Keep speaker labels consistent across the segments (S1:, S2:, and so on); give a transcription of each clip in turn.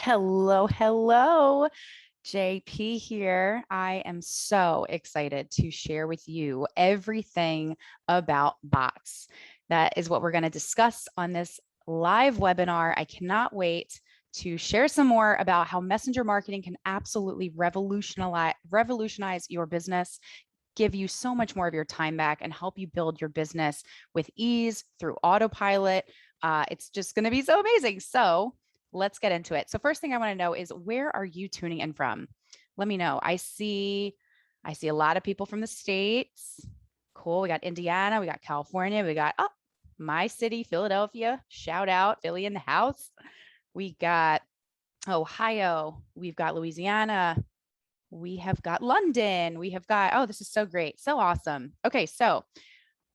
S1: Hello, hello. JP here. I am so excited to share with you everything about bots. That is what we're going to discuss on this live webinar. I cannot wait to share some more about how messenger marketing can absolutely revolutionize your business, give you so much more of your time back, and help you build your business with ease through autopilot. It's just going to be so amazing. So let's get into it. So first thing I want to know is, where are you tuning in from? Let me know. I see a lot of people from the States. Cool. We got Indiana, we got California, we got my city, Philadelphia. Shout out, Philly in the house. We got Ohio, we've got Louisiana, we have got London, we have got, oh, this is so great. So awesome. Okay, so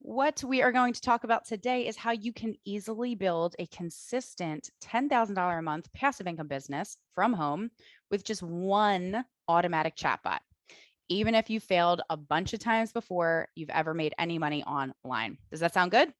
S1: what we are going to talk about today is how you can easily build a consistent $10,000 a month passive income business from home with just one automatic chatbot, even if you failed a bunch of times before you've ever made any money online. Does that sound good?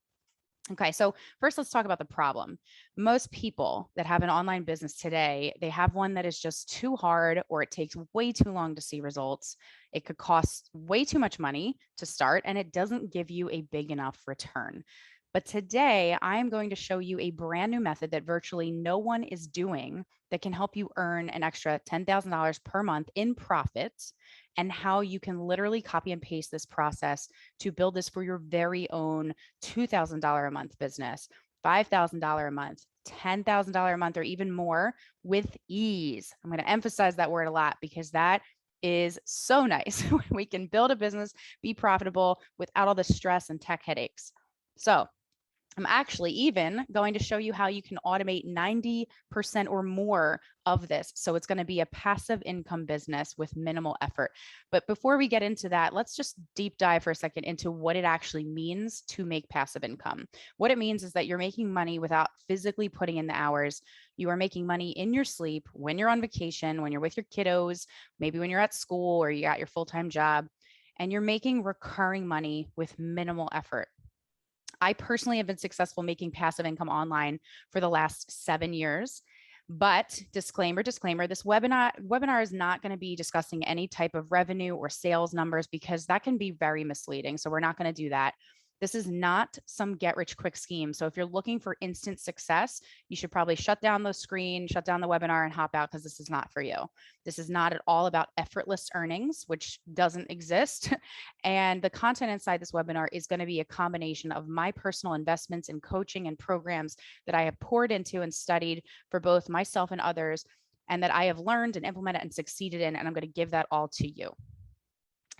S1: Okay, so first let's talk about the problem. Most people that have an online business today, they have one that is just too hard, or it takes way too long to see results. It could cost way too much money to start, and it doesn't give you a big enough return. But today, I'm going to show you a brand new method that virtually no one is doing that can help you earn an extra $10,000 per month in profits, and how you can literally copy and paste this process to build this for your very own $2,000 a month business, $5,000 a month, $10,000 a month, or even more with ease. I'm going to emphasize that word a lot because that is so nice when we can build a business, be profitable without all the stress and tech headaches. So I'm actually even going to show you how you can automate 90% or more of this. So it's going to be a passive income business with minimal effort. But before we get into that, let's just deep dive for a second into what it actually means to make passive income. What it means is that you're making money without physically putting in the hours. You are making money in your sleep, when you're on vacation, when you're with your kiddos, maybe when you're at school or you got your full-time job, and you're making recurring money with minimal effort. I personally have been successful making passive income online for the last 7 years. But disclaimer, this webinar is not going to be discussing any type of revenue or sales numbers because that can be very misleading. So we're not going to do that. This is not some get rich quick scheme. So if you're looking for instant success, you should probably shut down the screen, shut down the webinar, and hop out because this is not for you. This is not at all about effortless earnings, which doesn't exist. And the content inside this webinar is going to be a combination of my personal investments in coaching and programs that I have poured into and studied for both myself and others, and that I have learned and implemented and succeeded in. And I'm going to give that all to you.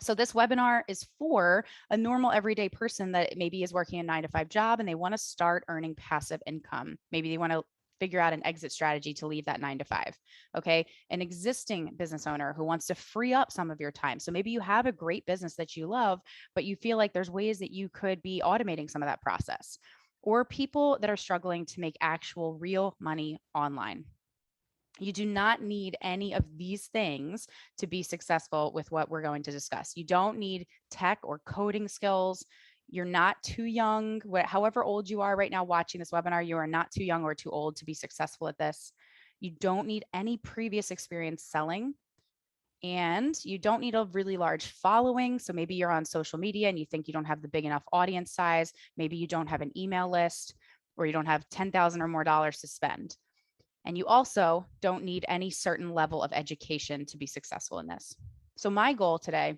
S1: So this webinar is for a normal everyday person that maybe is working a 9 to 5 job and they want to start earning passive income. Maybe they want to figure out an exit strategy to leave that 9 to 5. Okay. An existing business owner who wants to free up some of your time. So maybe you have a great business that you love, but you feel like there's ways that you could be automating some of that process. Or people that are struggling to make actual real money online. You do not need any of these things to be successful with what we're going to discuss. You don't need tech or coding skills. You're not too young. However old you are right now watching this webinar, you are not too young or too old to be successful at this. You don't need any previous experience selling. And you don't need a really large following. So maybe you're on social media and you think you don't have the big enough audience size. Maybe you don't have an email list, or you don't have 10,000 or more dollars to spend. And you also don't need any certain level of education to be successful in this. So my goal today,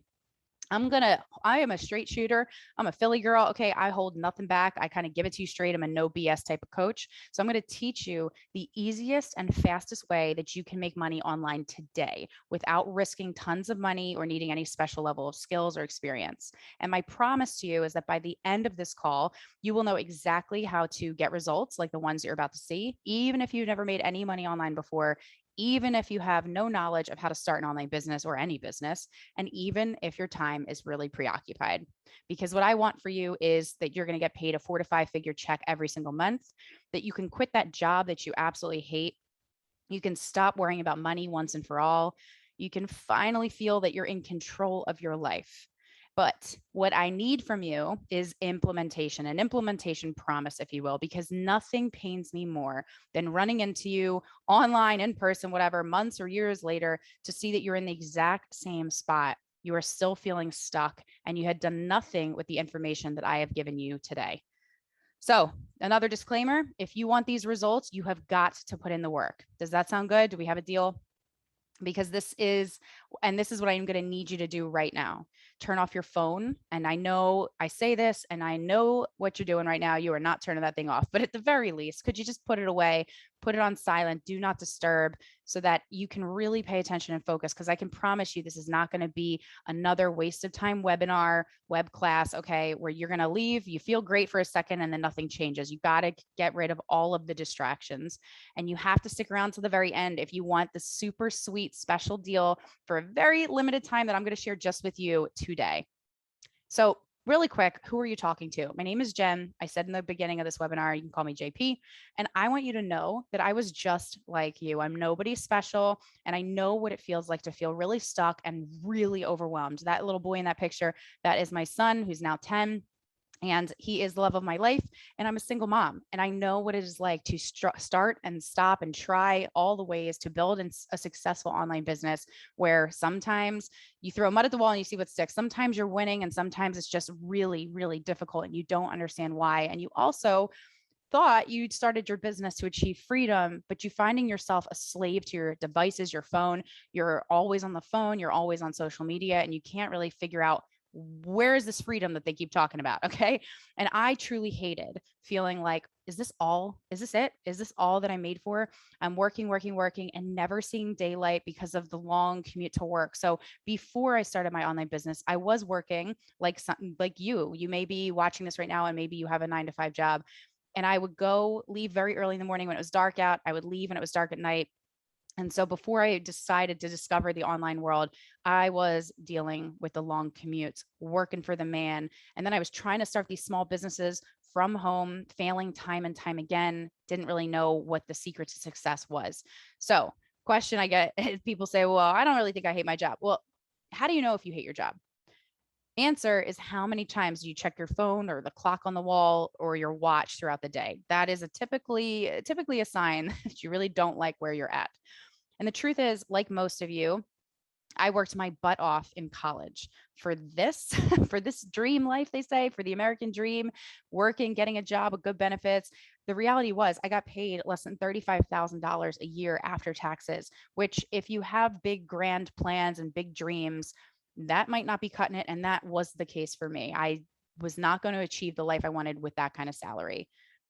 S1: I am a straight shooter. I'm a Philly girl. Okay. I hold nothing back. I kind of give it to you straight. I'm a no BS type of coach. So I'm going to teach you the easiest and fastest way that you can make money online today without risking tons of money or needing any special level of skills or experience. And my promise to you is that by the end of this call, you will know exactly how to get results like the ones you're about to see, even if you've never made any money online before, even if you have no knowledge of how to start an online business or any business, and even if your time is really preoccupied. Because what I want for you is that you're going to get paid a 4 to 5 figure check every single month, that you can quit that job that you absolutely hate. You can stop worrying about money once and for all. You can finally feel that you're in control of your life. But what I need from you is implementation, an implementation promise, if you will, because nothing pains me more than running into you online, in person, whatever, months or years later to see that you're in the exact same spot. You are still feeling stuck and you had done nothing with the information that I have given you today. So, another disclaimer, if you want these results, you have got to put in the work. Does that sound good? Do we have a deal? Because this is what I'm going to need you to do right now. Turn off your phone. And I know I say this and I know what you're doing right now. You are not turning that thing off, but at the very least, could you just put it away, put it on silent, do not disturb, so that you can really pay attention and focus? Because I can promise you, this is not going to be another waste of time webinar, web class, okay, where you're going to leave, you feel great for a second, and then nothing changes. You got to get rid of all of the distractions. And you have to stick around to the very end if you want the super sweet special deal for a very limited time that I'm going to share just with you today. So, really quick, who are you talking to? My name is Jen. I said in the beginning of this webinar, you can call me JP. And I want you to know that I was just like you. I'm nobody special. And I know what it feels like to feel really stuck and really overwhelmed. That little boy in that picture, that is my son, who's now 10. And he is the love of my life. And I'm a single mom. And I know what it is like to start and stop and try all the ways to build a successful online business, where sometimes you throw mud at the wall and you see what sticks. Sometimes you're winning, and sometimes it's just really, really difficult and you don't understand why. And you also thought you started your business to achieve freedom, but you finding yourself a slave to your devices, your phone. You're always on the phone, you're always on social media, and you can't really figure out, where is this freedom that they keep talking about? Okay. And I truly hated feeling like, is this all? Is this it? Is this all that I'm made for? I'm working, working, working, and never seeing daylight because of the long commute to work. So before I started my online business, I was working like something like you. You may be watching this right now and maybe you have a 9 to 5 job. And I would leave very early in the morning when it was dark out. I would leave when it was dark at night. And so before I decided to discover the online world, I was dealing with the long commutes, working for the man. And then I was trying to start these small businesses from home, failing time and time again, didn't really know what the secret to success was. So, question I get is, people say, well, I don't really think I hate my job. Well, how do you know if you hate your job? Answer is, how many times do you check your phone or the clock on the wall or your watch throughout the day? That is typically a sign that you really don't like where you're at. And the truth is, like most of you, I worked my butt off in college for this, for this dream life, they say, for the American dream, working, getting a job with good benefits. The reality was, I got paid less than $35,000 a year after taxes, which, if you have big, grand plans and big dreams, that might not be cutting it. And that was the case for me. I was not going to achieve the life I wanted with that kind of salary.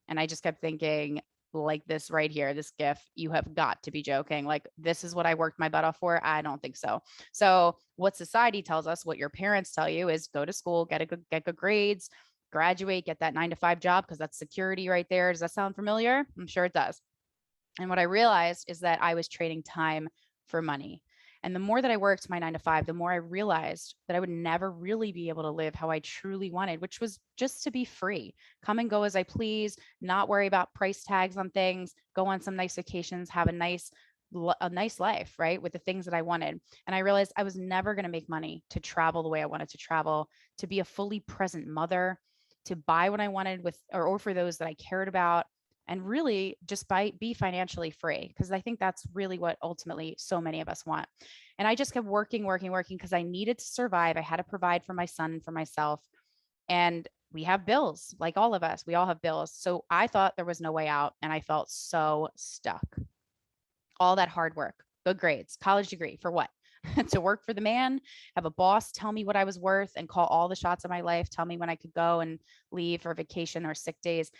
S1: And I just kept thinking, like this right here, this GIF, you have got to be joking. Like, this is what I worked my butt off for? I don't think so. So what society tells us, what your parents tell you, is go to school, get good grades, graduate, get that 9 to 5 job, because that's security right there. Does that sound familiar? I'm sure it does. And what I realized is that I was trading time for money. And the more that I worked my 9 to 5, the more I realized that I would never really be able to live how I truly wanted, which was just to be free, come and go as I please, not worry about price tags on things, go on some nice vacations, have a nice life, right? With the things that I wanted. And I realized I was never going to make money to travel the way I wanted to travel, to be a fully present mother, to buy what I wanted with, or for those that I cared about, and really just be financially free, because I think that's really what ultimately so many of us want. And I just kept working, working, working, because I needed to survive. I had to provide for my son and for myself. And we have bills, like all of us. We all have bills. So I thought there was no way out, and I felt so stuck. All that hard work, good grades, college degree, for what? To work for the man, have a boss tell me what I was worth and call all the shots of my life, tell me when I could go and leave for vacation or sick days.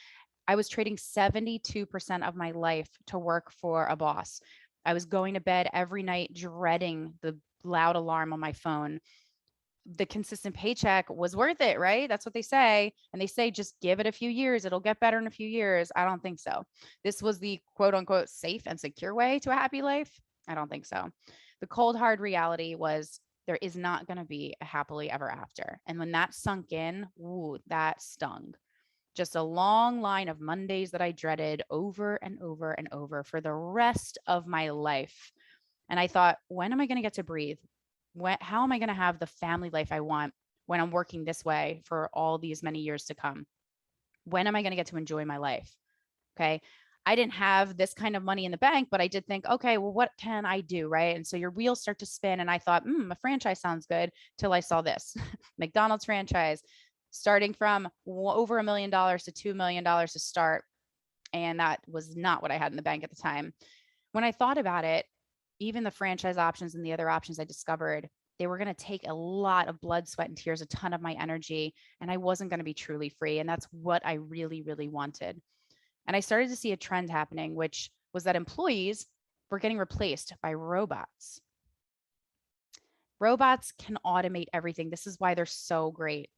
S1: I was trading 72% of my life to work for a boss. I was going to bed every night dreading the loud alarm on my phone. The consistent paycheck was worth it, right? That's what they say. And they say, just give it a few years, it'll get better in a few years. I don't think so. This was the quote unquote safe and secure way to a happy life. I don't think so. The cold, hard reality was, there is not going to be a happily ever after. And when that sunk in, ooh, that stung. Just a long line of Mondays that I dreaded over and over and over for the rest of my life. And I thought, when am I going to get to breathe? How am I going to have the family life I want when I'm working this way for all these many years to come? When am I going to get to enjoy my life? Okay. I didn't have this kind of money in the bank, but I did think, okay, well, what can I do? Right. And so your wheels start to spin. And I thought, a franchise sounds good till I saw this McDonald's franchise starting from over $1 million to $2 million to start. And that was not what I had in the bank at the time. When I thought about it, even the franchise options and the other options I discovered, they were going to take a lot of blood, sweat, and tears, a ton of my energy, and I wasn't going to be truly free. And that's what I really, really wanted. And I started to see a trend happening, which was that employees were getting replaced by robots. Robots can automate everything. This is why they're so great.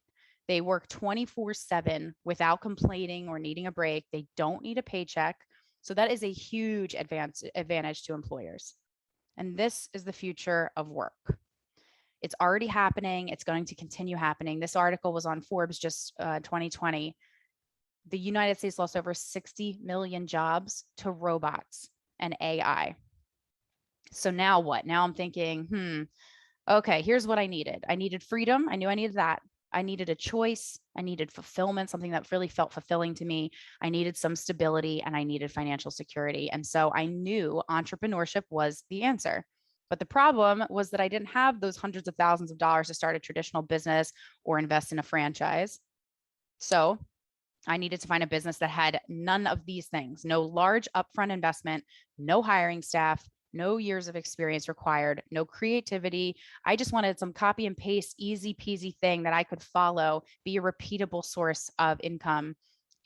S1: They work 24/7 without complaining or needing a break. They don't need a paycheck. So that is a huge advantage to employers. And this is the future of work. It's already happening. It's going to continue happening. This article was on Forbes just 2020. The United States lost over 60 million jobs to robots and AI. So now what? Now I'm thinking, okay, here's what I needed. I needed freedom. I knew I needed that. I needed a choice. I needed fulfillment, something that really felt fulfilling to me. I needed some stability and I needed financial security. And so I knew entrepreneurship was the answer. But the problem was that I didn't have those hundreds of thousands of dollars to start a traditional business or invest in a franchise. So I needed to find a business that had none of these things: no large upfront investment, no hiring staff, no years of experience required, no creativity. I just wanted some copy and paste, easy peasy thing that I could follow, be a repeatable source of income.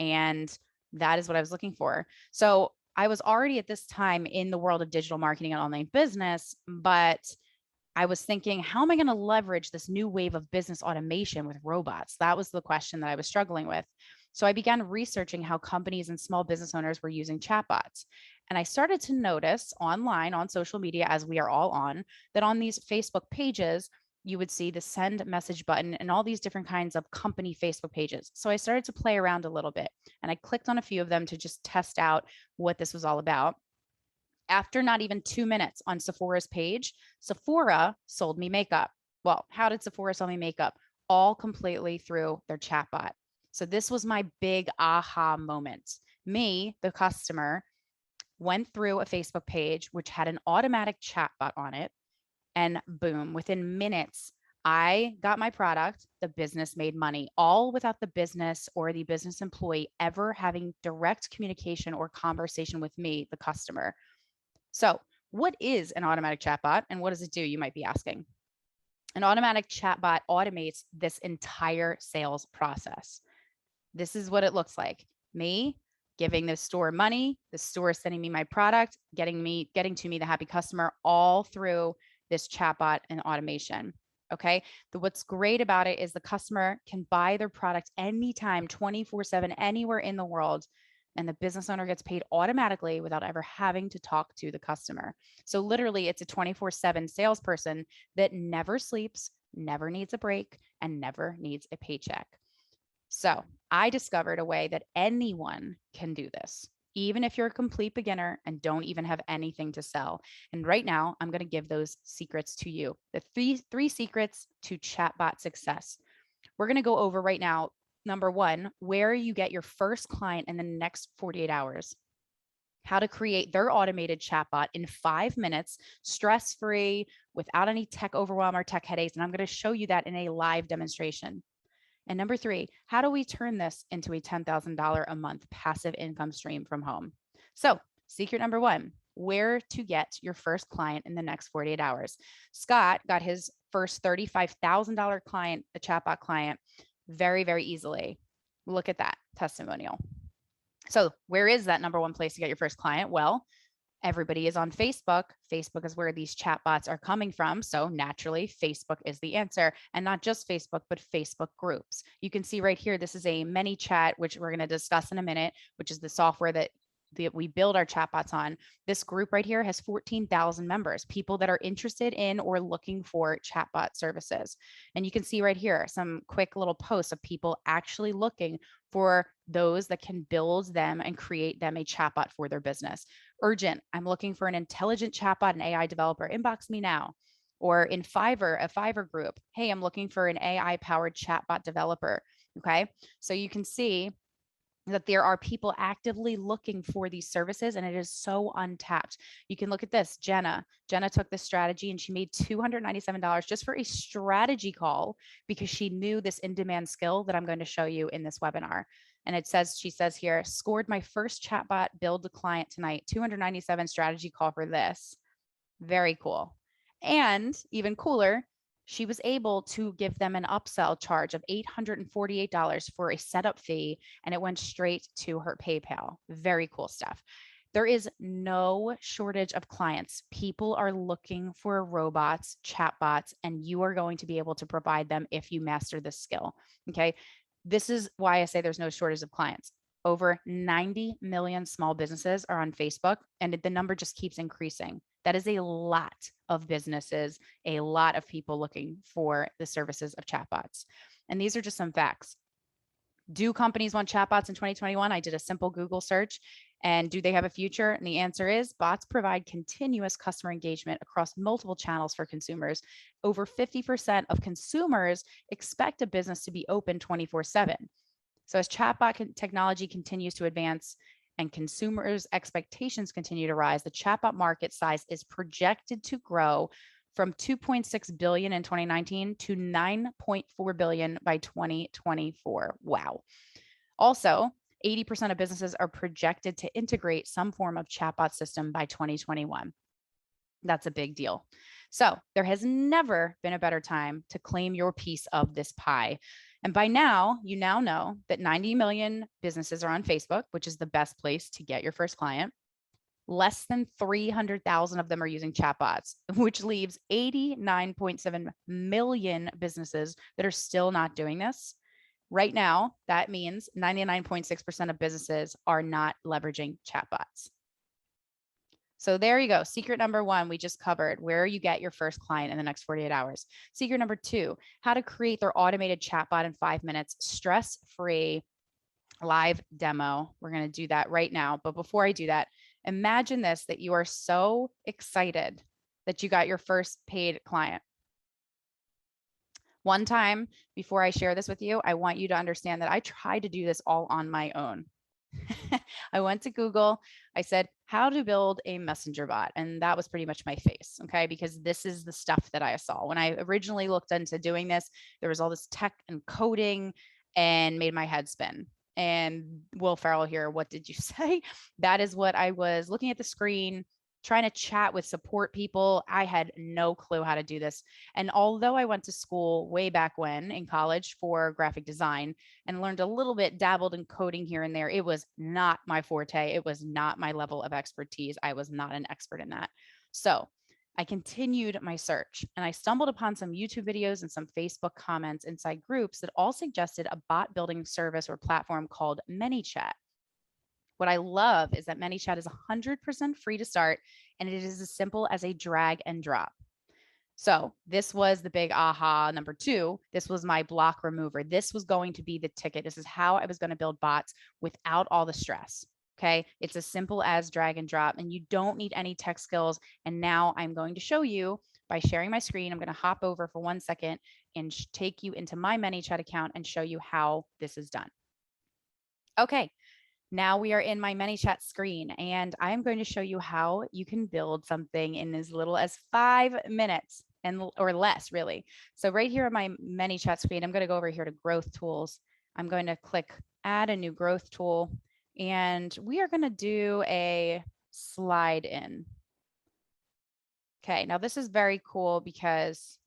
S1: And that is what I was looking for. So I was already at this time in the world of digital marketing and online business, but I was thinking, how am I going to leverage this new wave of business automation with robots? That was the question that I was struggling with. So I began researching how companies and small business owners were using chatbots. And I started to notice online on social media, as we are all on, that on these Facebook pages, you would see the send message button and all these different kinds of company Facebook pages. So I started to play around a little bit and I clicked on a few of them to just test out what this was all about. After not even 2 minutes on Sephora's page, Sephora sold me makeup. Well, how did Sephora sell me makeup? All completely through their chatbot. So this was my big aha moment. Me, the customer, went through a Facebook page which had an automatic chatbot on it, and boom, within minutes, I got my product. The business made money, all without the business or the business employee ever having direct communication or conversation with me, the customer. So, what is an automatic chatbot and what does it do? You might be asking. An automatic chatbot automates this entire sales process. This is what it looks like. Me giving the store money, the store sending me my product, getting to me the happy customer, all through this chatbot and automation. Okay. What's great about it is the customer can buy their product anytime, 24/7, anywhere in the world. And the business owner gets paid automatically without ever having to talk to the customer. So literally, it's a 24/7 salesperson that never sleeps, never needs a break, and never needs a paycheck. So I discovered a way that anyone can do this, even if you're a complete beginner and don't even have anything to sell. And right now, I'm going to give those secrets to you. The three secrets to chatbot success. We're going to go over right now. Number one, where you get your first client in the next 48 hours. How to create their automated chatbot in 5 minutes, stress free, without any tech overwhelm or tech headaches. And I'm going to show you that in a live demonstration. And number three, how do we turn this into a $10,000 a month passive income stream from home? So, secret number one, where to get your first client in the next 48 hours. Scott got his first $35,000 client, a chatbot client, very, very easily. Look at that testimonial. So, where is that number one place to get your first client? Well, everybody is on Facebook. Facebook is where these chatbots are coming from. So naturally, Facebook is the answer. And not just Facebook, but Facebook groups. You can see right here, this is a ManyChat, which we're going to discuss in a minute, which is the software that we build our chatbots on. This group right here has 14,000 members, people that are interested in or looking for chatbot services. And you can see right here some quick little posts of people actually looking for those that can build them and create them a chatbot for their business. Urgent, I'm looking for an intelligent chatbot and AI developer. Inbox me now. Or in Fiverr, a Fiverr group, hey, I'm looking for an AI powered chatbot developer. Okay. So you can see that there are people actively looking for these services and it is so untapped. You can look at this. Jenna took this strategy and she made $297 just for a strategy call because she knew this in-demand skill that I'm going to show you in this webinar. And she says here, scored my first chatbot build the client tonight, 297 strategy call for this. Very cool. And even cooler, she was able to give them an upsell charge of $848 for a setup fee, and it went straight to her PayPal. Very cool stuff. There is no shortage of clients. People are looking for robots, chatbots, and you are going to be able to provide them if you master this skill. Okay. This is why I say there's no shortage of clients. Over 90 million small businesses are on Facebook, and the number just keeps increasing. That is a lot of businesses, a lot of people looking for the services of chatbots. And these are just some facts. Do companies want chatbots in 2021? I did a simple Google search. And do they have a future? And the answer is bots provide continuous customer engagement across multiple channels for consumers. Over 50% of consumers expect a business to be open 24/7. So as chatbot technology continues to advance and consumers' expectations continue to rise, the chatbot market size is projected to grow from 2.6 billion in 2019 to 9.4 billion by 2024. Wow. Also, 80% of businesses are projected to integrate some form of chatbot system by 2021. That's a big deal. So there has never been a better time to claim your piece of this pie. And by now, you now know that 90 million businesses are on Facebook, which is the best place to get your first client. Less than 300,000 of them are using chatbots, which leaves 89.7 million businesses that are still not doing this. Right now, that means 99.6% of businesses are not leveraging chatbots. So there you go. Secret number one, we just covered where you get your first client in the next 48 hours. Secret number two, how to create their automated chatbot in 5 minutes, stress-free live demo. We're going to do that right now. But before I do that, imagine this, that you are so excited that you got your first paid client. One time before I share this with you, I want you to understand that I tried to do this all on my own. I went to Google. I said, how to build a messenger bot. And that was pretty much my face. Okay. Because this is the stuff that I saw. When I originally looked into doing this, there was all this tech and coding and made my head spin. And Will Ferrell here, what did you say? That is what I was looking at the screen, trying to chat with support people. I had no clue how to do this. And although I went to school way back when in college for graphic design and learned a little bit, dabbled in coding here and there, it was not my forte. It was not my level of expertise. I was not an expert in that. So I continued my search and I stumbled upon some YouTube videos and some Facebook comments inside groups that all suggested a bot building service or platform called ManyChat. What I love is that ManyChat is 100% free to start, and it is as simple as a drag and drop. So this was the big aha. Number two, this was my block remover. This was going to be the ticket. This is how I was going to build bots without all the stress. Okay. It's as simple as drag and drop, and you don't need any tech skills. And now I'm going to show you by sharing my screen. I'm going to hop over for 1 second and take you into my ManyChat account and show you how this is done. Okay. Now we are in my ManyChat screen, and I am going to show you how you can build something in as little as 5 minutes and or less, really. So right here on my ManyChat screen, I'm going to go over here to growth tools. I'm going to click add a new growth tool, and we are going to do a slide in. Okay, now this is very cool because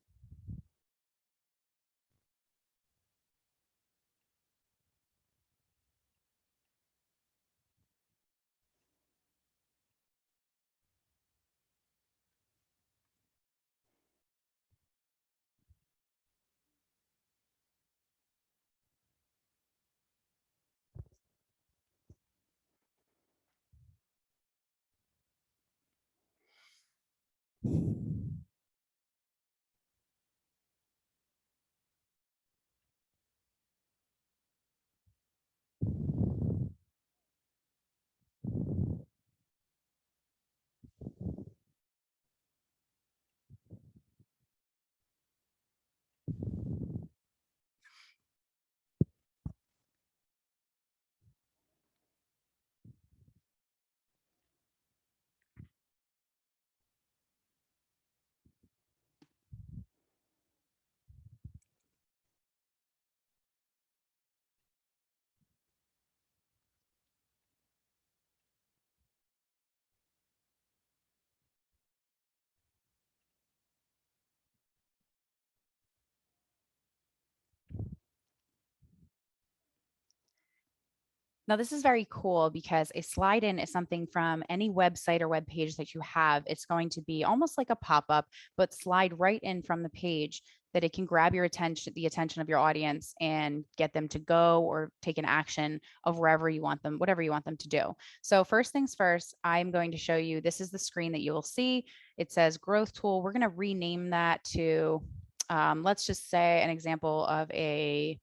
S1: Now, this is very cool because a slide in is something from any website or web page that you have. It's going to be almost like a pop-up, but slide right in from the page that it can grab your attention, the attention of your audience, and get them to go or take an action of wherever you want them, whatever you want them to do. So first things first, I'm going to show you, this is the screen that you will see. It says growth tool. We're going to rename that to, let's just say an example of a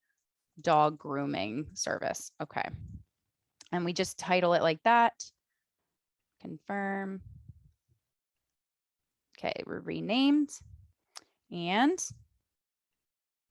S1: dog grooming service. Okay. And we just title it like that. Confirm. Okay, we're renamed. And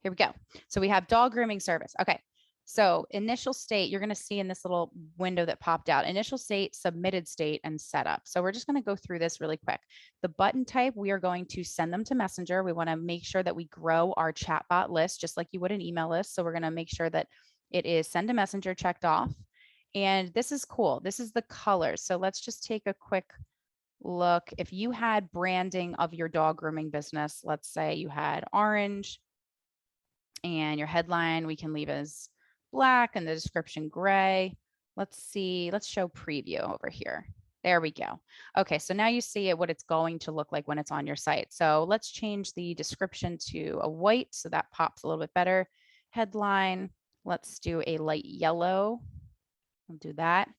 S1: here we go. So we have dog grooming service. Okay. So initial state, you're going to see in this little window that popped out, initial state, submitted state, and setup. So we're just going to go through this really quick. The button type, we are going to send them to Messenger. We want to make sure that we grow our chatbot list, just like you would an email list. So we're going to make sure that it is send to Messenger checked off. And this is cool. This is the colors. So let's just take a quick look. If you had branding of your dog grooming business, let's say you had orange and your headline, we can leave as black and the description gray. Let's see, let's show preview over here. There we go. Okay, so now you see it, what it's going to look like when it's on your site. So let's change the description to a white so that pops a little bit better. Headline, let's do a light yellow. We'll do that.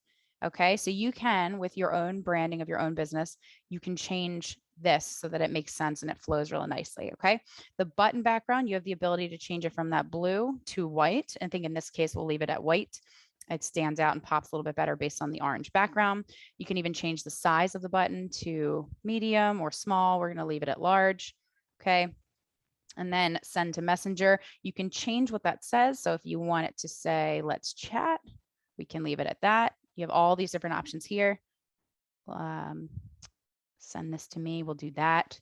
S1: Okay, so you can, with your own branding of your own business, you can change this so that it makes sense and it flows really nicely. Okay, the button background, you have the ability to change it from that blue to white. I think in this case, we'll leave it at white. It stands out and pops a little bit better based on the orange background. You can even change the size of the button to medium or small. We're going to leave it at large. Okay. And then send to Messenger. You can change what that says. So if you want it to say, let's chat, we can leave it at that. You have all these different options here. Send this to me, we'll do that.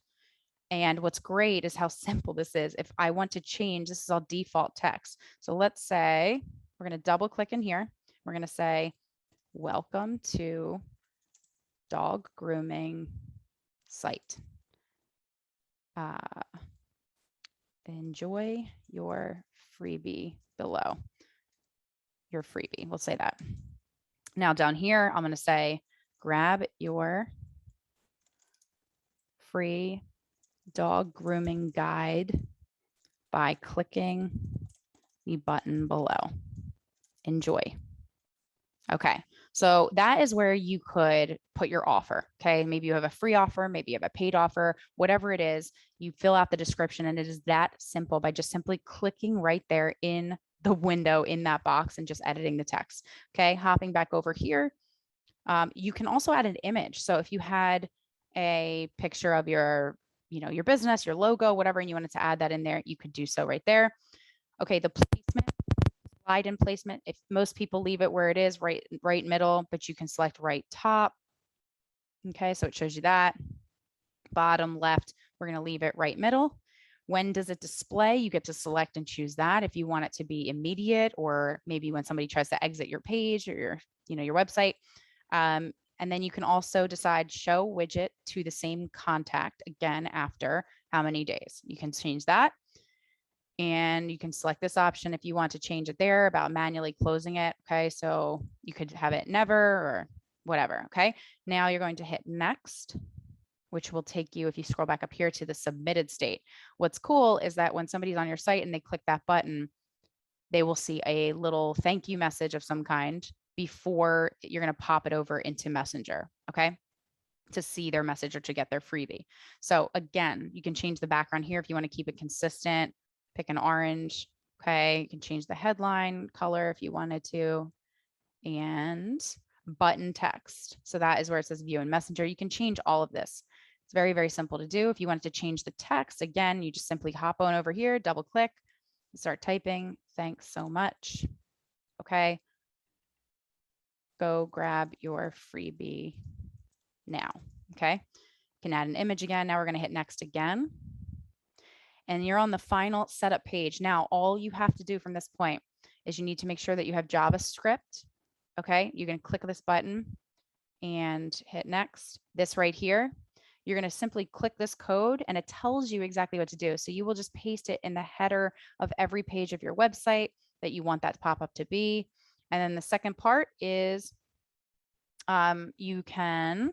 S1: And what's great is how simple this is. If I want to change, this is all default text. So let's say we're going to double click in here. We're going to say, welcome to dog grooming site. Enjoy your freebie below. Your freebie, we'll say that. Now down here, I'm going to say, grab your free dog grooming guide by clicking the button below. Enjoy. Okay, so that is where you could put your offer. Okay, maybe you have a free offer, maybe you have a paid offer, whatever it is, you fill out the description, and it is that simple by just simply clicking right there in the window in that box and just editing the text. Okay, hopping back over here, you can also add an image. So if you had a picture of your, your business, your logo, whatever, and you wanted to add that in there, you could do so right there. Okay, the placement, slide in placement. If most people leave it where it is, right middle, but you can select right top. Okay, so it shows you that. Bottom left, we're going to leave it right middle. When does it display? You get to select and choose that if you want it to be immediate, or maybe when somebody tries to exit your page or your website. And then you can also decide show widget to the same contact again after how many days. You can change that. And you can select this option if you want to change it there about manually closing it. Okay, so you could have it never or whatever. Okay, now you're going to hit next, which will take you, if you scroll back up here, to the submitted state. What's cool is that when somebody's on your site and they click that button, they will see a little thank you message of some kind before you're going to pop it over into Messenger, okay, to see their message or to get their freebie. So again, you can change the background here if you want to keep it consistent. Pick an orange, okay? You can change the headline color if you wanted to, and button text. So that is where it says view in Messenger. You can change all of this. It's very, very simple to do. If you wanted to change the text, again, you just simply hop on over here, double click, start typing. Thanks so much. Okay. Go grab your freebie now. Okay. You can add an image again. Now we're going to hit next again. And you're on the final setup page. Now, all you have to do from this point is you need to make sure that you have JavaScript. Okay. You're going to click this button and hit next. This right here, you're going to simply click this code and it tells you exactly what to do. So you will just paste it in the header of every page of your website that you want that pop-up to be. And then the second part is you can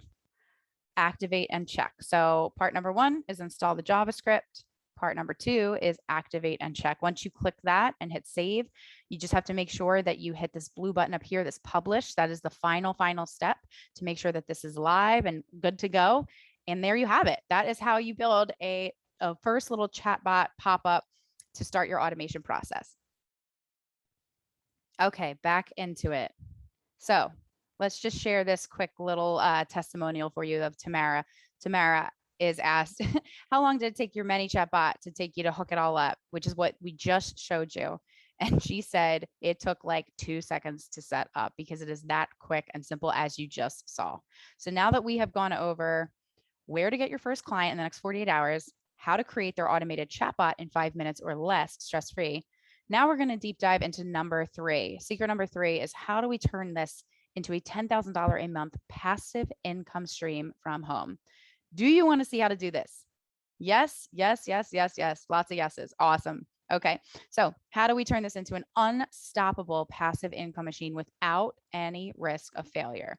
S1: activate and check. So part number one is install the JavaScript. Part number two is activate and check. Once you click that and hit save, you just have to make sure that you hit this blue button up here, this publish. That is the final step to make sure that this is live and good to go. And there you have it. That is how you build a first little chatbot pop-up to start your automation process. Okay, back into it. So let's just share this quick little testimonial for you of Tamara. Tamara is asked, how long did it take your ManyChat bot to take you to hook it all up, which is what we just showed you. And she said it took like 2 seconds to set up because it is that quick and simple as you just saw. So now that we have gone over where to get your first client in the next 48 hours, how to create their automated chatbot in 5 minutes or less, stress-free. Now we're going to deep dive into number 3. Secret number 3 is how do we turn this into a $10,000 a month passive income stream from home? Do you want to see how to do this? Yes, yes, yes, yes, yes. Lots of yeses. Awesome. Okay. So how do we turn this into an unstoppable passive income machine without any risk of failure?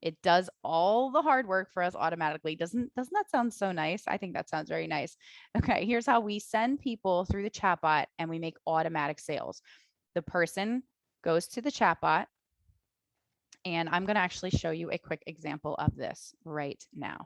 S1: It does all the hard work for us automatically. Doesn't that sound so nice? I think that sounds very nice. Okay, here's how we send people through the chatbot and we make automatic sales. The person goes to the chatbot, and I'm going to actually show you a quick example of this right now.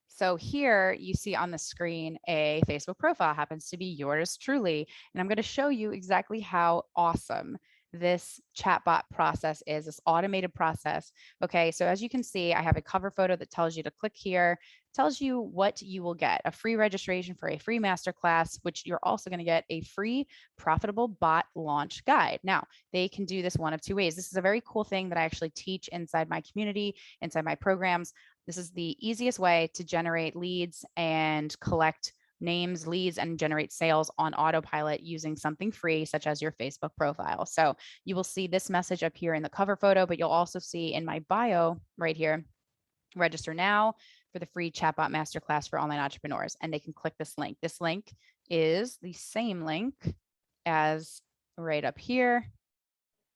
S1: So here you see on the screen a Facebook profile, happens to be yours truly. And I'm going to show you exactly how awesome this chatbot process is, this automated process. Okay, so as you can see, I have a cover photo that tells you to click here, tells you what you will get: a free registration for a free masterclass, which you're also going to get a free profitable bot launch guide. Now, they can do this one of two ways. This is a very cool thing that I actually teach inside my community, inside my programs. This is the easiest way to generate leads and collect names, leads, and generate sales on autopilot using something free, such as your Facebook profile. So you will see this message up here in the cover photo, but you'll also see in my bio right here, register now for the free chatbot masterclass for online entrepreneurs. And they can click this link. This link is the same link as right up here.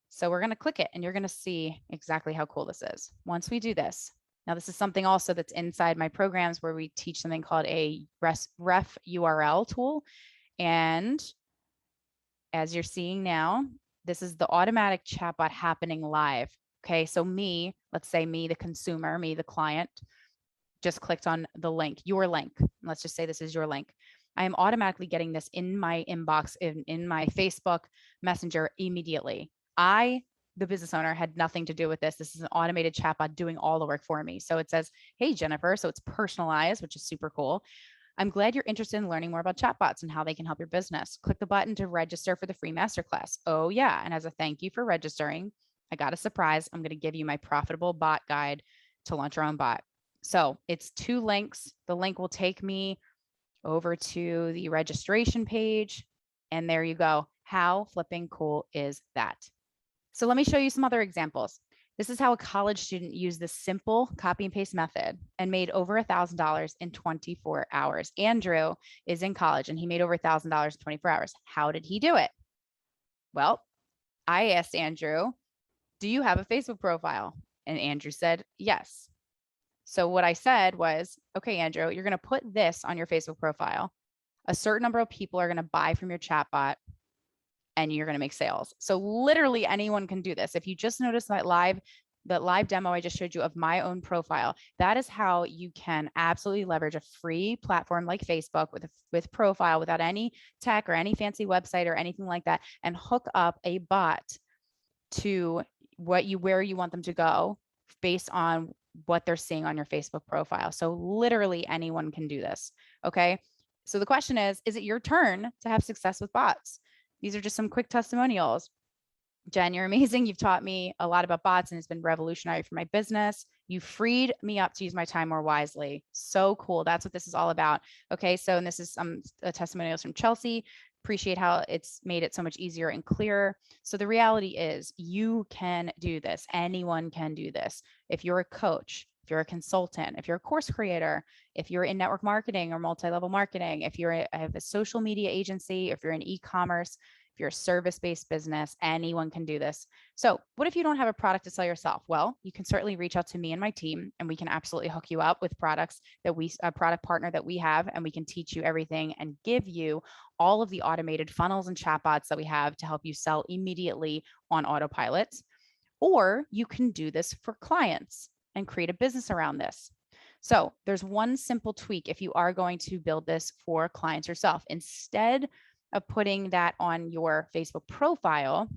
S1: So we're going to click it and you're going to see exactly how cool this is. Once we do this, now this is something also that's inside my programs where we teach something called a ref URL tool. And as you're seeing now, this is the automatic chatbot happening live. Okay, so me, let's say me, the consumer, me, the client, just clicked on the link, your link. Let's just say this is your link. I am automatically getting this in my inbox, in my Facebook Messenger immediately. I, the business owner, had nothing to do with this. This is an automated chatbot doing all the work for me. So it says, hey, Jennifer. So it's personalized, which is super cool. I'm glad you're interested in learning more about chatbots and how they can help your business. Click the button to register for the free masterclass. Oh, yeah. And as a thank you for registering, I got a surprise. I'm going to give you my profitable bot guide to launch your own bot. So it's 2 links. The link will take me over to the registration page. And there you go. How flipping cool is that? So let me show you some other examples. This is how a college student used this simple copy and paste method and made over $1,000 in 24 hours. Andrew is in college and he made over $1,000 in 24 hours. How did he do it? Well, I asked Andrew, do you have a Facebook profile? And Andrew said, yes. So what I said was, okay, Andrew, you're going to put this on your Facebook profile. A certain number of people are going to buy from your chatbot and you're going to make sales. So literally anyone can do this. If you just noticed that live demo I just showed you of my own profile, that is how you can absolutely leverage a free platform like Facebook with profile without any tech or any fancy website or anything like that, and hook up a bot to where you want them to go based on what they're seeing on your Facebook profile. So literally anyone can do this. Okay. So the question is it your turn to have success with bots? These are just some quick testimonials. Jen, you're amazing. You've taught me a lot about bots and it's been revolutionary for my business. You freed me up to use my time more wisely. So cool. That's what this is all about. Okay. So, and this is some testimonials from Chelsea. Appreciate how it's made it so much easier and clearer. So the reality is you can do this. Anyone can do this. If you're a coach, if you're a consultant, if you're a course creator, if you're in network marketing or multi-level marketing, if you're have a social media agency, if you're in e-commerce, if you're a service-based business, anyone can do this. So what if you don't have a product to sell yourself? Well, you can certainly reach out to me and my team, and we can absolutely hook you up with products that a product partner that we have, and we can teach you everything and give you all of the automated funnels and chatbots that we have to help you sell immediately on autopilot. Or you can do this for clients and create a business around this. So there's one simple tweak if you are going to build this for clients yourself. Instead of putting that on your Facebook profile,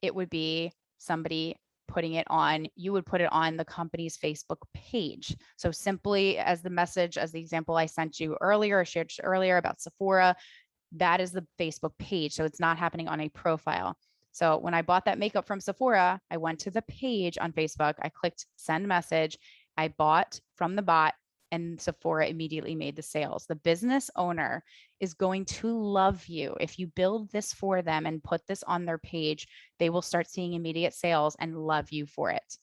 S1: it would be somebody putting it on, you would put it on the company's Facebook page. So simply as the message, as the example I sent you earlier, or shared earlier about Sephora, that is the Facebook page. So it's not happening on a profile. So when I bought that makeup from Sephora, I went to the page on Facebook, I clicked send message, I bought from the bot, and Sephora immediately made the sales. The business owner is going to love you. If you build this for them and put this on their page, they will start seeing immediate sales and love you for it.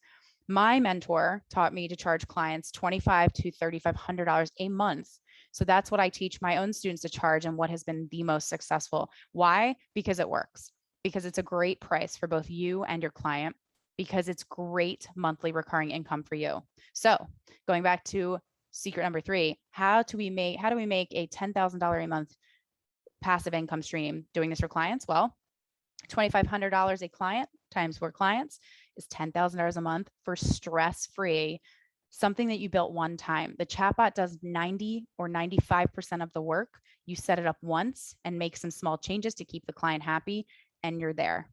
S1: My mentor taught me to charge clients $2,500 to $3,500 a month. So that's what I teach my own students to charge and what has been the most successful. Why? Because it works. Because it's a great price for both you and your client, because it's great monthly recurring income for you. So going back to secret number 3, how do we make a $10,000 a month passive income stream doing this for clients? Well, $2,500 a client times 4 clients is $10,000 a month for stress-free, something that you built one time. The chatbot does 90 or 95% of the work. You set it up once and make some small changes to keep the client happy, and you're there.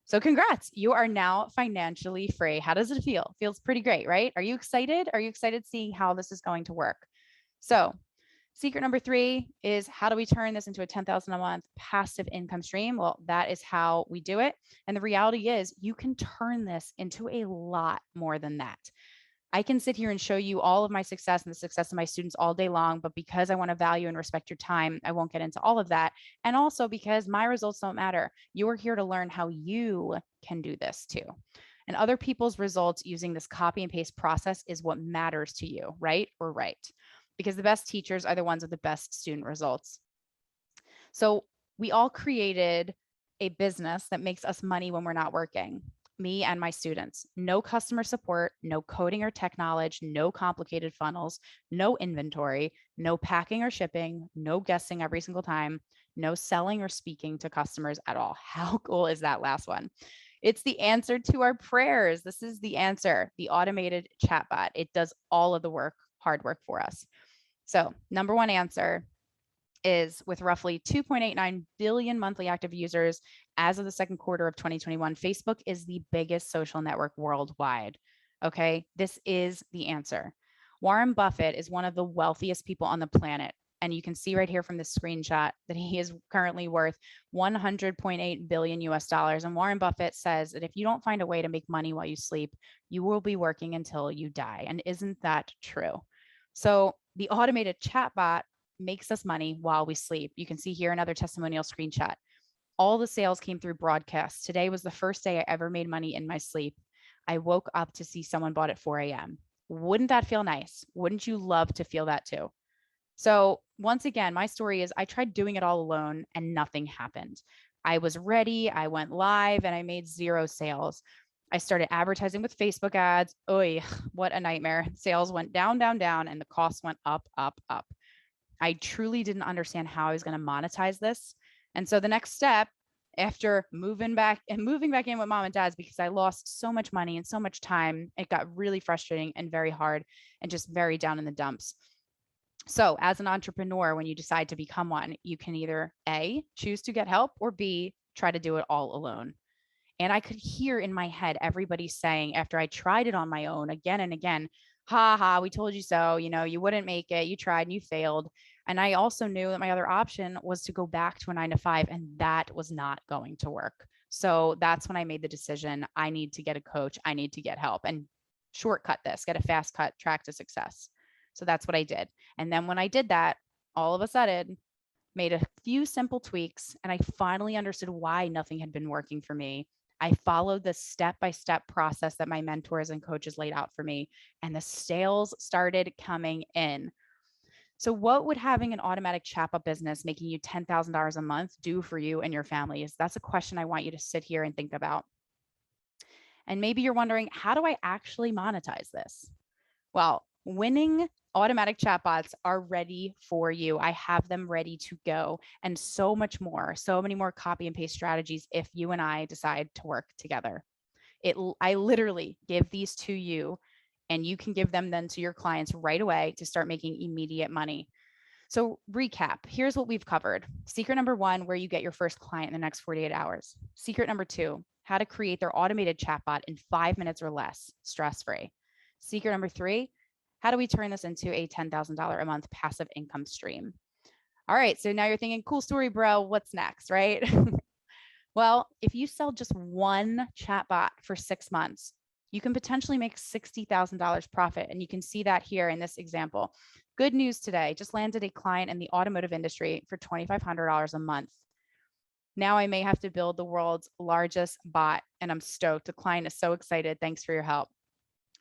S1: So congrats, you are now financially free. How does it feel? Feels pretty great, right? Are you excited? Are you excited seeing how this is going to work? So secret number 3 is, how do we turn this into a $10,000 a month passive income stream? Well, that is how we do it. And the reality is you can turn this into a lot more than that. I can sit here and show you all of my success and the success of my students all day long, but because I want to value and respect your time, I won't get into all of that. And also because my results don't matter. You are here to learn how you can do this too. And other people's results using this copy and paste process is what matters to you, right or right? Because the best teachers are the ones with the best student results. So we all created a business that makes us money when we're not working. Me and my students. No customer support, no coding or tech knowledge, no complicated funnels, no inventory, no packing or shipping, no guessing every single time, no selling or speaking to customers at all. How cool is that last one? It's the answer to our prayers. This is the answer, the automated chatbot. It does all of the work, hard work for us. So, number 1 answer is, with roughly 2.89 billion monthly active users as of the second quarter of 2021, Facebook is the biggest social network worldwide. Okay, this is the answer. Warren Buffett is one of the wealthiest people on the planet. And you can see right here from this screenshot that he is currently worth 100.8 billion US dollars. And Warren Buffett says that if you don't find a way to make money while you sleep, you will be working until you die. And isn't that true? So the automated chatbot makes us money while we sleep. You can see here another testimonial screenshot. All the sales came through broadcasts. Today was the first day I ever made money in my sleep. I woke up to see someone bought at 4 a.m. Wouldn't that feel nice? Wouldn't you love to feel that too? So once again, my story is I tried doing it all alone and nothing happened. I was ready, I went live, and I made 0 sales. I started advertising with Facebook ads. Oy, what a nightmare. Sales went down, down, down, and the costs went up, up, up. I truly didn't understand how I was going to monetize this. And so the next step, after moving back in with mom and dad's, because I lost so much money and so much time, it got really frustrating and very hard and just very down in the dumps. So as an entrepreneur, when you decide to become one, you can either A, choose to get help, or B, try to do it all alone. And I could hear in my head everybody saying, after I tried it on my own again and again, ha ha, we told you so, you wouldn't make it, you tried and you failed. And I also knew that my other option was to go back to a 9 to 5, and that was not going to work. So that's when I made the decision, I need to get a coach, I need to get help and shortcut this, get a fast cut track to success. So that's what I did. And then when I did that, all of a sudden, made a few simple tweaks, and I finally understood why nothing had been working for me. I followed the step-by-step process that my mentors and coaches laid out for me, and the sales started coming in. So what would having an automatic chatbot business making you $10,000 a month do for you and your family? That's a question I want you to sit here and think about. And maybe you're wondering, how do I actually monetize this? Well, winning automatic chatbots are ready for you. I have them ready to go, and so much more, so many more copy and paste strategies if you and I decide to work together. I literally give these to you, and you can give them then to your clients right away to start making immediate money. So, recap, here's what we've covered. Secret number one, where you get your first client in the next 48 hours. Secret number two, how to create their automated chatbot in 5 minutes or less, stress free. Secret number three, how do we turn this into a $10,000 a month passive income stream? All right, so now you're thinking, cool story, bro. What's next, right? Well, if you sell just one chatbot for 6 months, you can potentially make $60,000 profit. And you can see that here in this example. Good news today, just landed a client in the automotive industry for $2,500 a month. Now I may have to build the world's largest bot, and I'm stoked. The client is so excited. Thanks for your help.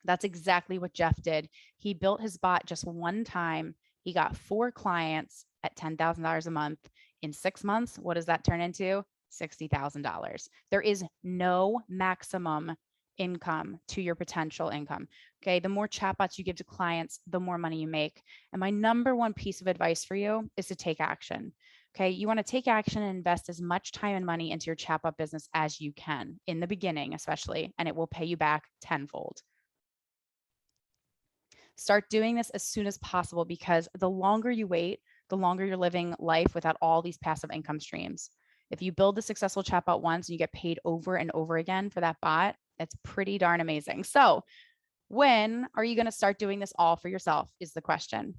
S1: That's exactly what Jeff did. He built his bot just one time. He got 4 clients at $10,000 a month. In 6 months, what does that turn into? $60,000. There is no maximum income to your potential income. Okay. The more chatbots you give to clients, the more money you make. And my number one piece of advice for you is to take action. Okay. You want to take action and invest as much time and money into your chatbot business as you can in the beginning, especially, and it will pay you back tenfold. Start doing this as soon as possible, because the longer you wait, the longer you're living life without all these passive income streams. If you build a successful chatbot once and you get paid over and over again for that bot, that's pretty darn amazing. So, when are you going to start doing this all for yourself is the question.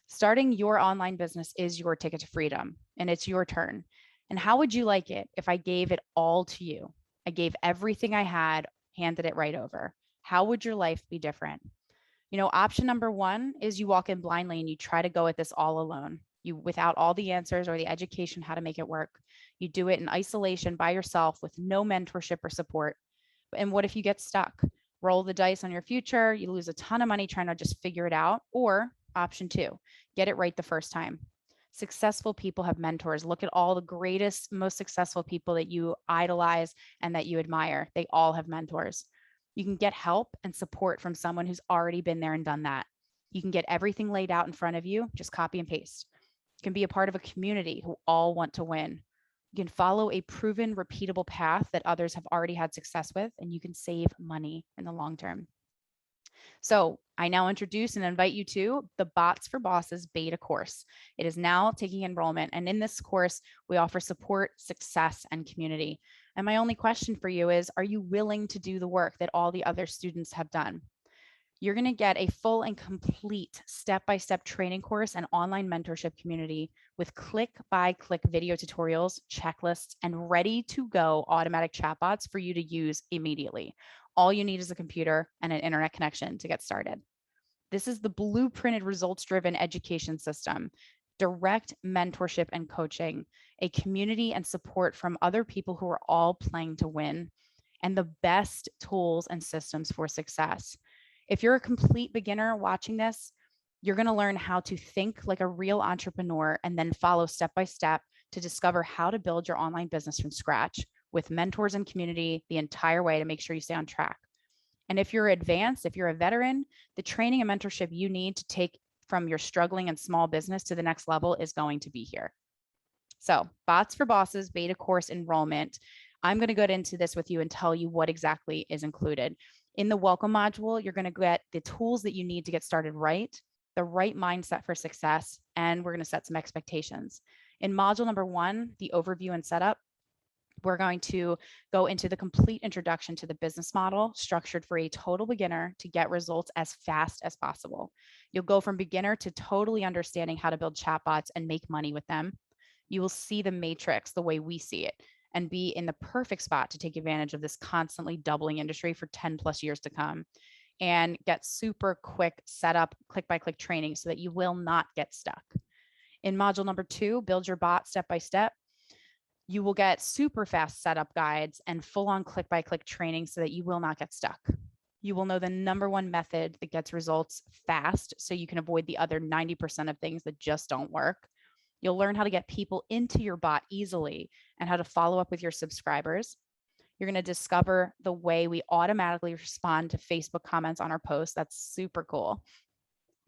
S1: Starting your online business is your ticket to freedom, and it's your turn. And how would you like it if I gave it all to you? I gave everything I had, handed it right over. How would your life be different? Option number one is you walk in blindly and you try to go at this all alone. You without all the answers or the education how to make it work. You do it in isolation by yourself with no mentorship or support. And what if you get stuck? Roll the dice on your future, you lose a ton of money trying to just figure it out. Or option two, get it right the first time. Successful people have mentors. Look at all the greatest, most successful people that you idolize and that you admire. They all have mentors. You can get help and support from someone who's already been there and done that. You can get everything laid out in front of you, just copy and paste. You can be a part of a community who all want to win. You can follow a proven, repeatable path that others have already had success with, and you can save money in the long term. So I now introduce and invite you to the Bots for Bosses beta course. It is now taking enrollment. And in this course, we offer support, success, and community. And my only question for you is, are you willing to do the work that all the other students have done? You're going to get a full and complete step-by-step training course and online mentorship community with click-by-click video tutorials, checklists, and ready-to-go automatic chatbots for you to use immediately. All you need is a computer and an internet connection to get started. This is the blueprinted results-driven education system, direct mentorship and coaching, a community and support from other people who are all playing to win, and the best tools and systems for success. If you're a complete beginner watching this, you're going to learn how to think like a real entrepreneur and then follow step by step to discover how to build your online business from scratch with mentors and community the entire way to make sure you stay on track. And if you're advanced, if you're a veteran, the training and mentorship you need to take from your struggling and small business to the next level is going to be here. So, Bots for Bosses beta course enrollment. I'm going to go into this with you and tell you what exactly is included. In the welcome module, you're going to get the tools that you need to get started right, the right mindset for success, and we're going to set some expectations. In module number 1, the overview and setup, we're going to go into the complete introduction to the business model structured for a total beginner to get results as fast as possible. You'll go from beginner to totally understanding how to build chatbots and make money with them. You will see the matrix the way we see it and be in the perfect spot to take advantage of this constantly doubling industry for 10 plus years to come, and get super quick setup, click by click training so that you will not get stuck. In module number 2, build your bot step by step. You will get super fast setup guides and full on click by click training so that you will not get stuck. You will know the number one method that gets results fast so you can avoid the other 90% of things that just don't work. You'll learn how to get people into your bot easily and how to follow up with your subscribers. You're going to discover the way we automatically respond to Facebook comments on our posts. That's super cool.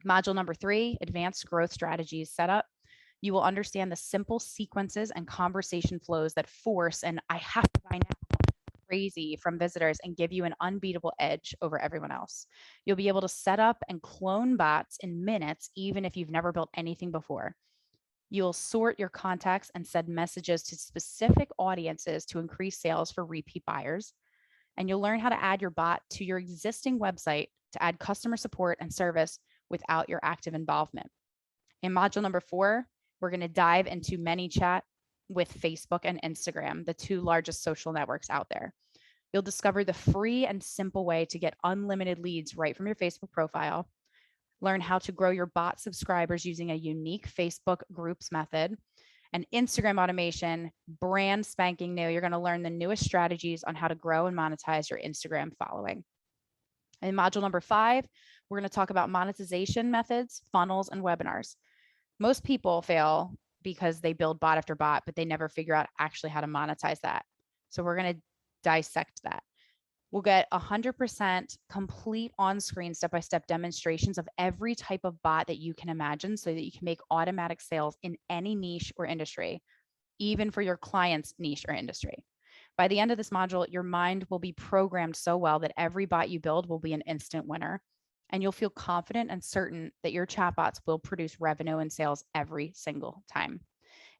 S1: Module number 3, advanced growth strategies setup. You will understand the simple sequences and conversation flows that force, and I have to buy now, crazy from visitors and give you an unbeatable edge over everyone else. You'll be able to set up and clone bots in minutes, even if you've never built anything before. You'll sort your contacts and send messages to specific audiences to increase sales for repeat buyers. And you'll learn how to add your bot to your existing website to add customer support and service without your active involvement. In module number 4, we're going to dive into ManyChat with Facebook and Instagram, the 2 largest social networks out there. You'll discover the free and simple way to get unlimited leads right from your Facebook profile. Learn how to grow your bot subscribers using a unique Facebook groups method. And Instagram automation, brand spanking new. You're going to learn the newest strategies on how to grow and monetize your Instagram following. In module number 5, we're going to talk about monetization methods, funnels, and webinars. Most people fail because they build bot after bot, but they never figure out actually how to monetize that. So we're going to dissect that. We'll get 100% complete on-screen step-by-step demonstrations of every type of bot that you can imagine so that you can make automatic sales in any niche or industry, even for your client's niche or industry. By the end of this module, your mind will be programmed so well that every bot you build will be an instant winner. And you'll feel confident and certain that your chatbots will produce revenue and sales every single time.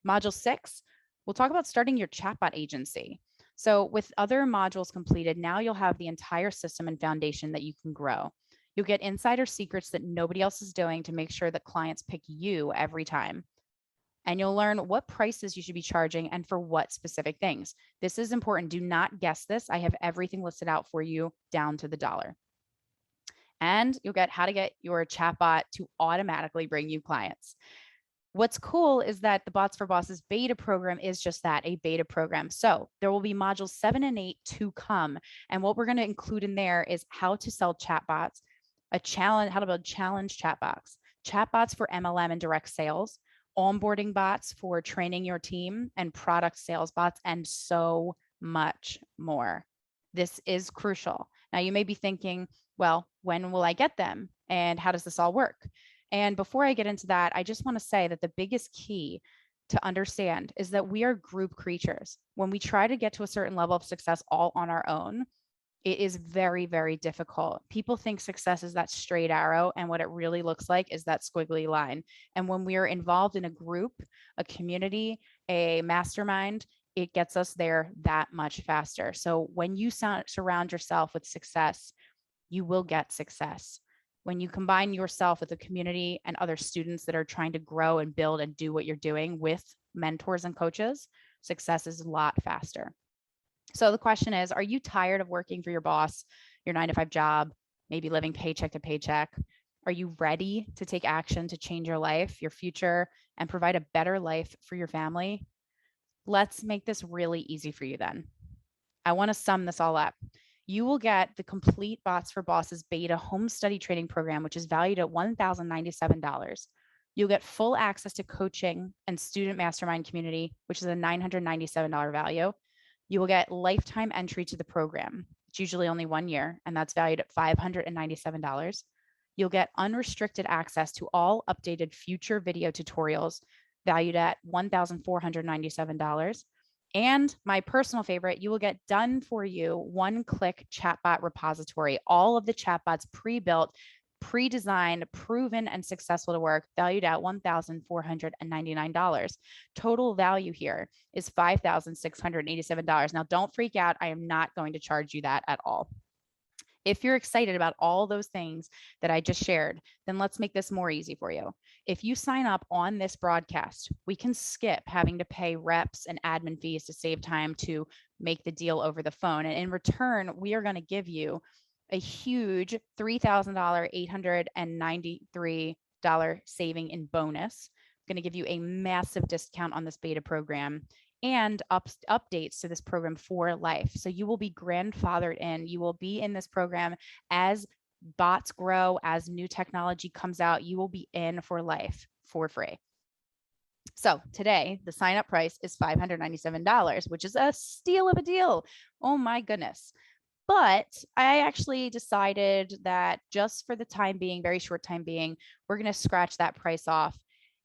S1: Module 6, we'll talk about starting your chatbot agency. So with other modules completed, now you'll have the entire system and foundation that you can grow. You'll get insider secrets that nobody else is doing to make sure that clients pick you every time. And you'll learn what prices you should be charging and for what specific things. This is important. Do not guess this. I have everything listed out for you down to the dollar. And you'll get how to get your chatbot to automatically bring you clients. What's cool is that the Bots for Bosses beta program is just that, a beta program. So there will be modules 7 and 8 to come. And what we're going to include in there is how to sell chatbots, a challenge, how to build challenge chatbots for MLM and direct sales, onboarding bots for training your team, and product sales bots, and so much more. This is crucial. Now you may be thinking, well, when will I get them? And how does this all work? And before I get into that, I just want to say that the biggest key to understand is that we are group creatures. When we try to get to a certain level of success all on our own, it is very, very difficult. People think success is that straight arrow, and what it really looks like is that squiggly line. And when we are involved in a group, a community, a mastermind, it gets us there that much faster. So when you surround yourself with success, you will get success. When you combine yourself with a community and other students that are trying to grow and build and do what you're doing with mentors and coaches, success is a lot faster. So the question is, are you tired of working for your boss, your 9-to-5 job, maybe living paycheck to paycheck? Are you ready to take action to change your life, your future, and provide a better life for your family? Let's make this really easy for you then. I want to sum this all up. You will get the complete Bots for Bosses beta home study training program, which is valued at $1,097. You'll get full access to coaching and student mastermind community, which is a $997 value. You will get lifetime entry to the program. It's usually only 1 year, and that's valued at $597. You'll get unrestricted access to all updated future video tutorials valued at $1,497. And my personal favorite, you will get done for you one-click chatbot repository, all of the chatbots pre-built, pre-designed, proven, and successful to work, valued at $1,499. Total value here is $5,687. Now, don't freak out. I am not going to charge you that at all. If you're excited about all those things that I just shared, then let's make this more easy for you. If you sign up on this broadcast, we can skip having to pay reps and admin fees to save time to make the deal over the phone. And in return, we are going to give you a huge $3,000, $893 saving in bonus. I'm going to give you a massive discount on this beta program. and updates to this program for life. So you will be grandfathered in. You will be in this program as bots grow, as new technology comes out. You will be in for life for free. So today, the sign up price is $597, which is a steal of a deal. Oh my goodness. But I actually decided that just for the time being, very short time being, we're going to scratch that price off.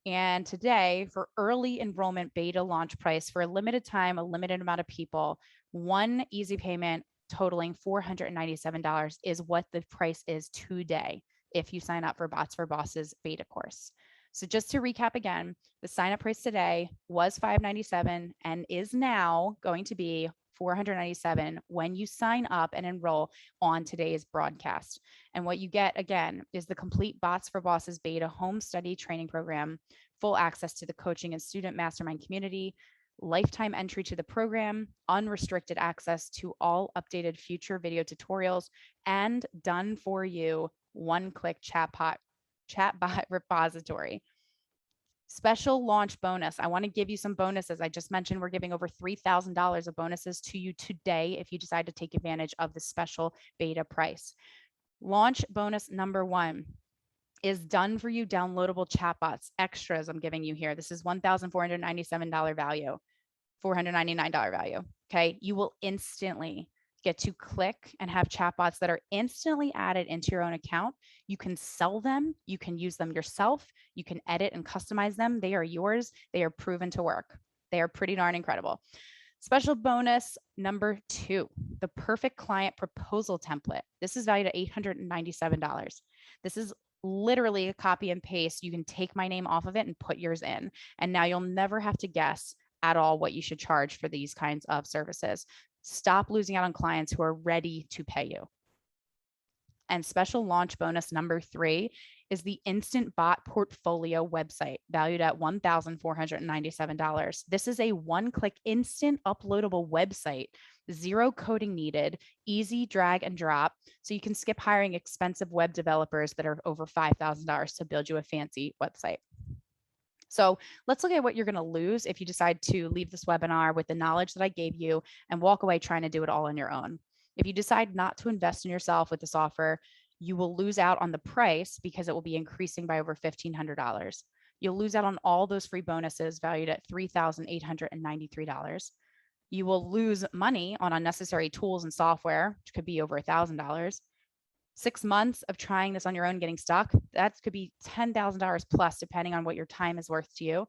S1: And today, for early enrollment beta launch price for a limited time, a limited amount of people, one easy payment totaling $497 is what the price is today if you sign up for Bots for Bosses beta course. So just to recap again, the sign up price today was $597 and is now going to be $497 when you sign up and enroll on today's broadcast. And what you get again is the complete Bots for Bosses beta home study training program, full access to the coaching and student mastermind community, lifetime entry to the program, unrestricted access to all updated future video tutorials, and done for you one-click chatbot repository. Special launch bonus. I want to give you some bonuses. I just mentioned we're giving over $3,000 of bonuses to you today if you decide to take advantage of the special beta price. Launch bonus number 1 is done for you downloadable chatbots extras I'm giving you here. This is $1,497 value, $499 value. Okay. You will instantly get to click and have chatbots that are instantly added into your own account. You can sell them. You can use them yourself. You can edit and customize them. They are yours. They are proven to work. They are pretty darn incredible. Special bonus number 2, the perfect client proposal template. This is valued at $897. This is literally a copy and paste. You can take my name off of it and put yours in. And now you'll never have to guess at all what you should charge for these kinds of services. Stop losing out on clients who are ready to pay you. And special launch bonus number 3 is the Instant Bot Portfolio website, valued at $1,497. This is a one-click instant uploadable website, zero coding needed, easy drag and drop, so you can skip hiring expensive web developers that are over $5,000 to build you a fancy website. So let's look at what you're going to lose if you decide to leave this webinar with the knowledge that I gave you and walk away trying to do it all on your own. If you decide not to invest in yourself with this offer, you will lose out on the price because it will be increasing by over $1,500. You'll lose out on all those free bonuses valued at $3,893. You will lose money on unnecessary tools and software, which could be over $1,000. 6 months of trying this on your own, getting stuck, that could be $10,000 plus, depending on what your time is worth to you.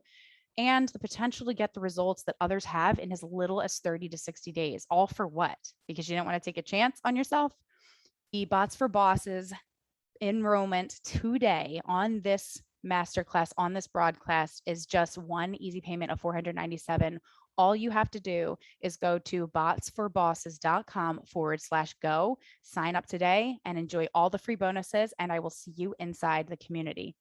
S1: And the potential to get the results that others have in as little as 30 to 60 days. All for what? Because you don't want to take a chance on yourself? The Bots for Bosses enrollment today on this masterclass, on this broadcast, is just one easy payment of $497. All you have to do is go to botsforbosses.com/go, sign up today, and enjoy all the free bonuses. And I will see you inside the community.